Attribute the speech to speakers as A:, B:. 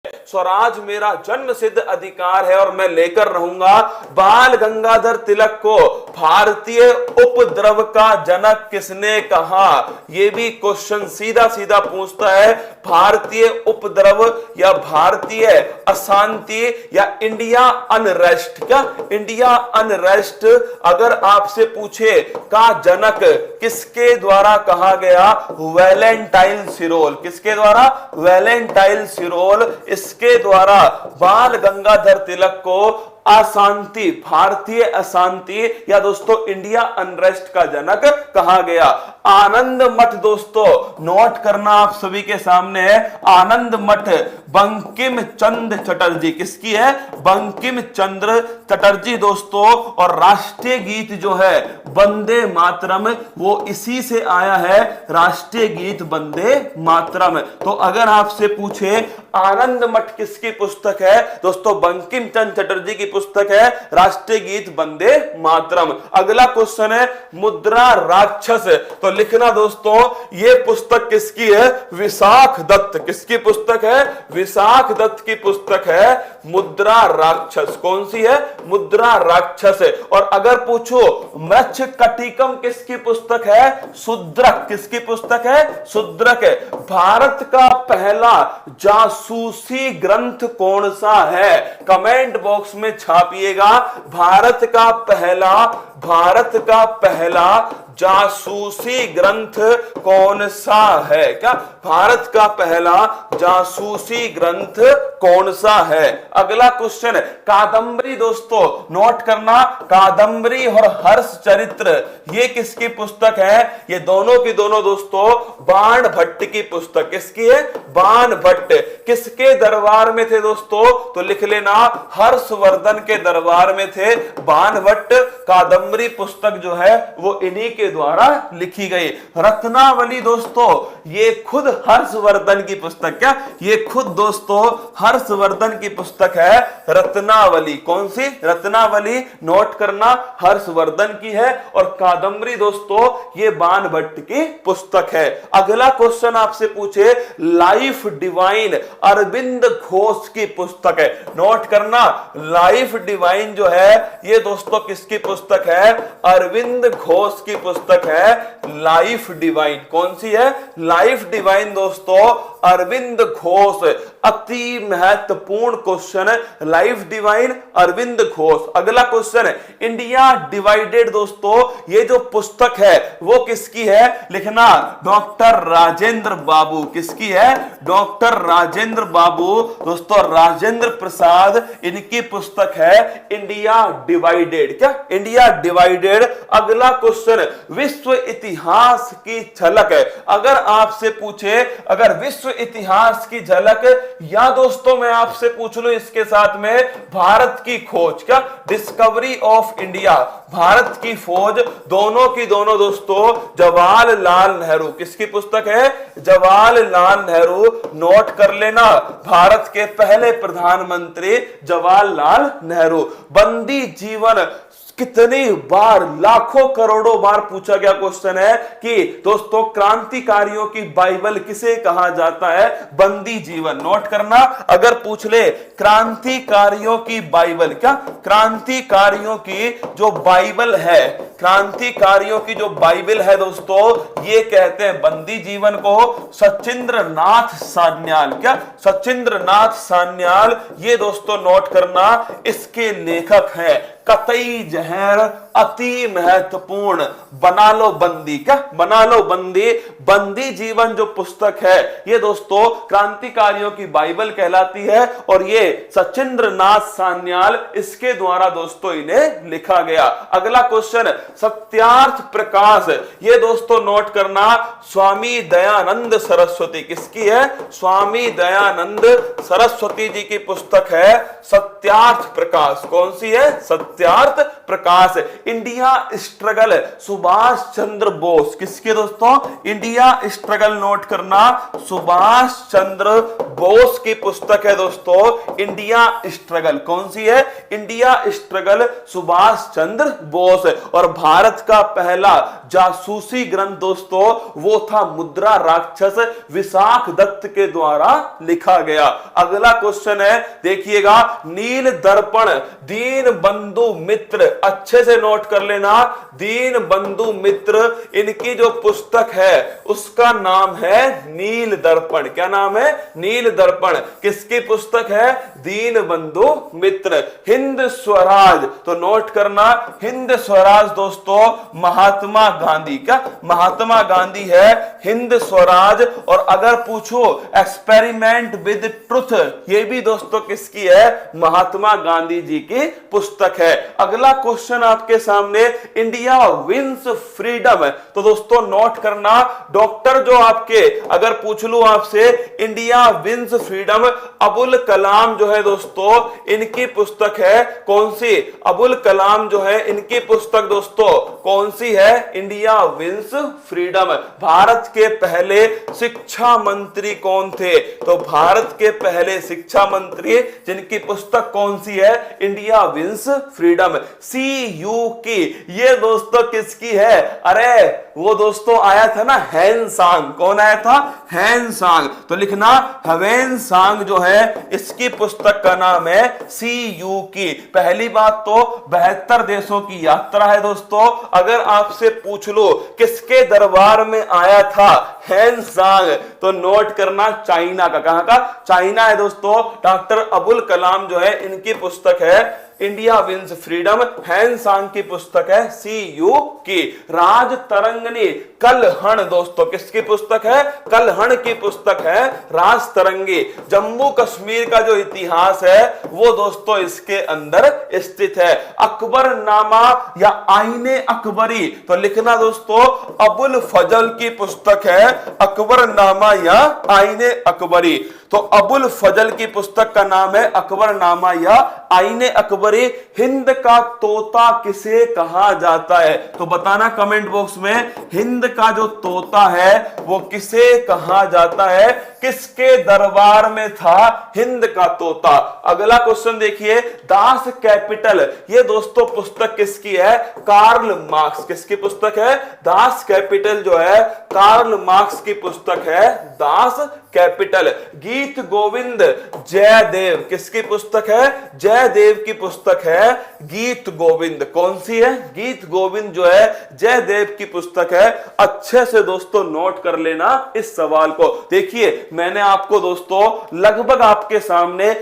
A: स्वराज मेरा जन्म सिद्ध अधिकार है और मैं लेकर रहूंगा। बाल गंगाधर तिलक को भारतीय उपद्रव का जनक किसने कहा? यह भी क्वेश्चन सीधा सीधा पूछता है। भारतीय उपद्रव या भारतीय अशांति या इंडिया अनरेस्ट, क्या इंडिया अनरेस्ट अगर आपसे पूछे का जनक किसके द्वारा कहा गया? वैलेंटाइन सिरोल। किसके द्वारा? वैलेंटाइन सिरोल। इसके द्वारा बाल गंगाधर तिलक को अशांति, भारतीय अशांति या दोस्तों इंडिया अनरेस्ट का जनक कहा गया। आनंद मठ दोस्तों नोट करना आप सभी के सामने है। आनंद मठ बंकिम चंद्र चटर्जी, किसकी है? बंकिम चंद्र चटर्जी दोस्तों। और राष्ट्रीय गीत जो है वंदे मातरम, वो इसी से आया है, राष्ट्रीय गीत वंदे मातरम। तो अगर आपसे पूछे आनंद मठ किसकी पुस्तक है? दोस्तों बंकिम चंद्र चटर्जी की पुस्तक है, राष्ट्रीय गीत वंदे मातरम। अगला क्वेश्चन है मुद्रा राक्षस। तो लिखना दोस्तों ये पुस्तक किसकी है? विशाख दत्त। किसकी पुस्तक है? विशाख दत्त की पुस्तक है मुद्रा राक्षस। कौन सी है? मुद्रा राक्षस। और अगर पूछो मृच्छ कटिकम किसकी पुस्तक है? शूद्रक। किसकी पुस्तक है? शूद्रक। भारत का पहला जासूसी ग्रंथ कौन सा है? कमेंट बॉक्स में छापिएगा। भारत का पहला जासूसी ग्रंथ कौन सा है? क्या भारत का पहला जासूसी ग्रंथ कौन सा है? अगला क्वेश्चन कादंबरी दोस्तों नोट करना। कादंबरी और हर्ष चरित्र ये किसकी पुस्तक है? ये दोनों की दोनों दोस्तों बाण भट्ट की पुस्तक। किसकी है? बाण भट्ट। किसके दरबार में थे दोस्तों? तो लिख लेना हर्षवर्धन के दरबार में थे बाण भट्ट। कादंबरी पुस्तक जो है वो इन्हीं के द्वारा लिखी गई। रत्नावली दोस्तों ये खुद हर्षवर्धन की पुस्तक, क्या ये खुद दोस्तों हर्षवर्धन की पुस्तक है रत्नावली। कौन सी? रत्नावली। नोट करना हर्षवर्धन की है। और कादंबरी दोस्तों ये बाण भट्ट की पुस्तक है। अगला क्वेश्चन आपसे पूछे लाइफ डिवाइन अरविंद घोष की पुस्तक है। नोट करना लाइफ डिवाइन जो है ये दोस्तों किसकी पुस्तक है? अरविंद घोष की पुस्तक है लाइफ डिवाइन। कौन सी है? लाइफ डिवाइन दोस्तों अरविंद घोष। अति महत्वपूर्ण क्वेश्चन है लाइफ डिवाइन अरविंद घोष। अगला क्वेश्चन है इंडिया डिवाइडेड दोस्तों ये जो पुस्तक है वो किसकी है? लिखना डॉक्टर राजेंद्र बाबू। किसकी है? डॉक्टर राजेंद्र बाबू दोस्तों राजेंद्र प्रसाद इनकी पुस्तक है इंडिया डिवाइडेड। क्या इंडिया डिवाइडेड। अगला क्वेश्चन विश्व इतिहास की झलक है। अगर आपसे पूछे अगर विश्व इतिहास की झलक या दोस्तों मैं आपसे पूछ लूं इसके साथ में भारत की खोज, क्या डिस्कवरी ऑफ इंडिया, भारत की खोज, दोनों की दोनों दोस्तों जवाहरलाल नेहरू। किसकी पुस्तक है? जवाहरलाल नेहरू। नोट कर लेना भारत के पहले प्रधानमंत्री जवाहरलाल नेहरू। बंदी जीवन कितनी बार, लाखों करोड़ों बार पूछा गया क्वेश्चन है कि दोस्तों क्रांतिकारियों की बाइबल किसे कहा जाता है? बंदी जीवन। नोट करना अगर पूछ ले क्रांतिकारियों की बाइबल, क्या क्रांतिकारियों की जो बाइबल है, क्रांतिकारियों की जो बाइबल है दोस्तों ये कहते हैं बंदी जीवन को सचिंद्र नाथ सान्याल। क्या सचिंद्र नाथ सान्याल ये दोस्तों नोट करना इसके लेखक हैं। कतई जहर अति महत्वपूर्ण बना लो बंदी। क्या बना लो बंदी। बंदी जीवन जो पुस्तक है ये दोस्तों क्रांतिकारियों की बाइबल कहलाती है और ये सचिंद्र नाथ सान्याल इसके द्वारा दोस्तों इन्हें लिखा गया। अगला क्वेश्चन सत्यार्थ प्रकाश ये दोस्तों नोट करना स्वामी दयानंद सरस्वती। किसकी है? स्वामी दयानंद सरस्वती जी की पुस्तक है सत्यार्थ प्रकाश। कौन सी है? सत्यार्थ प्रकाश। इंडिया स्ट्रगल सुभाष चंद्र बोस, किसके दोस्तों? इंडिया स्ट्रगल, नोट करना, सुभाष चंद्र बोस की पुस्तक है दोस्तों इंडिया स्ट्रगल। कौन सी है? India struggle, Subhash Chandra Bose. और भारत का पहला जासूसी ग्रंथ दोस्तों वो था मुद्रा राक्षस, विशाख दत्त के द्वारा लिखा गया। अगला क्वेश्चन है, देखिएगा, नील दर्पण दीन बंधु मित्र, अच्छे से नोट कर लेना, दीन बंधु मित्र, इनकी जो पुस्तक है उसका नाम है नील दर्पण। क्या नाम है? नील दर्पण। किसकी पुस्तक है? दीन बंधु मित्र। हिंद स्वराज, तो नोट करना, हिंद स्वराज दोस्तों महात्मा गांधी का, महात्मा गांधी है हिंद स्वराज। और अगर पूछो एक्सपेरिमेंट विद ट्रुथ, ये भी दोस्तों किसकी है? महात्मा गांधी जी की पुस्तक है। अगला क्वेश्चन आपके सामने, इंडिया विंस फ्रीडम, तो दोस्तों नोट करना, डॉक्टर जो आपके अगर पूछ लूं आपसे India wins freedom, Abul Kalam जो है दोस्तों इनकी पुस्तक है। कौन सी? अबुल कलाम जो है इनकी पुस्तक दोस्तों कौन सी है? India wins freedom. भारत के पहले शिक्षा मंत्री कौन थे? तो भारत के पहले शिक्षा मंत्री जिनकी पुस्तक कौन सी है? India wins freedom. CU की, ये दोस्तों किसकी है? अरे वो दोस्तों आया था ना हेनसांग। कौन आया था? हेनसांग। तो लिखना हेवेनसांग जो है इसकी पुस्तक का नाम है CU की। पहली बात तो 72 देशों की यात्रा है दोस्तों। अगर आपसे पूछ लो किसके दरबार में आया था हेनसांग, तो नोट करना चाइना का। कहां का? चाइना है दोस्तों। डॉक्टर अबुल कलाम जो है इनकी पुस्तक है इंडिया विंस फ्रीडम, हेनसांग की पुस्तक है CU की। राज तरंगिणी कलहण दोस्तों किसकी पुस्तक है? कलहण की पुस्तक है राज तरंगी। जम्मू कश्मीर का जो इतिहास है वो दोस्तों इसके अंदर स्थित है। अकबरनामा या आईने अकबरी, तो लिखना दोस्तों अबुल फजल की पुस्तक है अकबरनामा या आईने अकबरी। तो अबुल फजल की पुस्तक का नाम है अकबरनामा या आईने अकबरी। हिंद का तोता किसे कहा जाता है? तो बताना कमेंट बॉक्स में, हिंद का जो तोता है वो किसे कहा जाता है? किसके दरबार में था हिंद का तोता? अगला क्वेश्चन देखिए, दास कैपिटल, ये दोस्तों पुस्तक किसकी है? Karl Marx. किसकी पुस्तक है? दास कैपिटल जो है कार्ल मार्क्स की पुस्तक है दास कैपिटल। गीत गोविंद जयदेव, किसकी पुस्तक है? जयदेव की पुस्तक है गीत गोविंद। कौन सी है? गीत गोविंद जो है जयदेव की पुस्तक है। अच्छे से दोस्तों नोट कर लेना इस सवाल को। देखिए मैंने आपको दोस्तों लगभग आपके सामने